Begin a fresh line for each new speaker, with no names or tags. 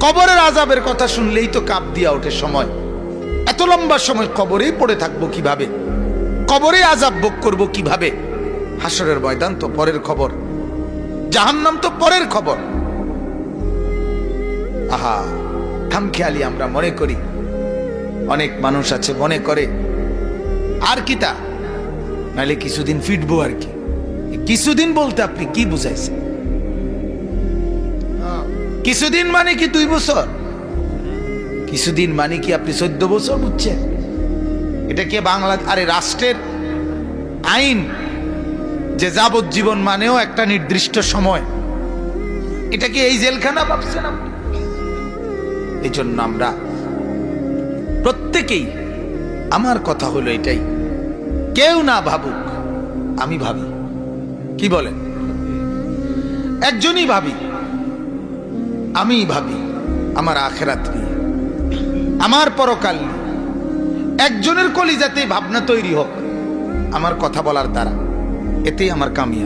কবরের আযাবের কথা শুনলেই তো কাঁপ দিয়া ওঠে সময়। এত লম্বা সময় কবরেই পড়ে থাকবো কিভাবে, কবরে আযাব ভোগ করবো কিভাবে? হাসরের ময়দান তো পরের খবর, জাহান্নাম তো পরের খবর। আহা, খামখেয়ালি আমরা মনে করি, অনেক মানুষ আছে মনে করে আর কি তা, নাহলে কিছুদিন ফিটবো আর কি। কিছুদিন বলতে আপনি কি বুঝাইছেন? কিছুদিন মানে কি 2 বছর? কিছুদিন মানে কি আপনি 14 বছর বুঝছেন? এটা কি বাংলা আরে রাষ্ট্রের আইন যে যাবজ্জীবন মানেও একটা নির্দিষ্ট সময়? এটা কি এই জেলখানা ভাবছেন আপনি? এই জন্য আমরা প্রত্যেকেই, আমার কথা হলো এটাই, কেউ না ভাবুক, আমি ভাবি। কি বলেন? একজনই ভাবি, আমি ভাবি আমার আখিরাত নিয়ে, আমার পরকাল নিয়ে। একজনের কলিজাতে ভাবনা তৈরি হোক আমার কথা বলার দ্বারা, এতেই আমার কামিয়াবি।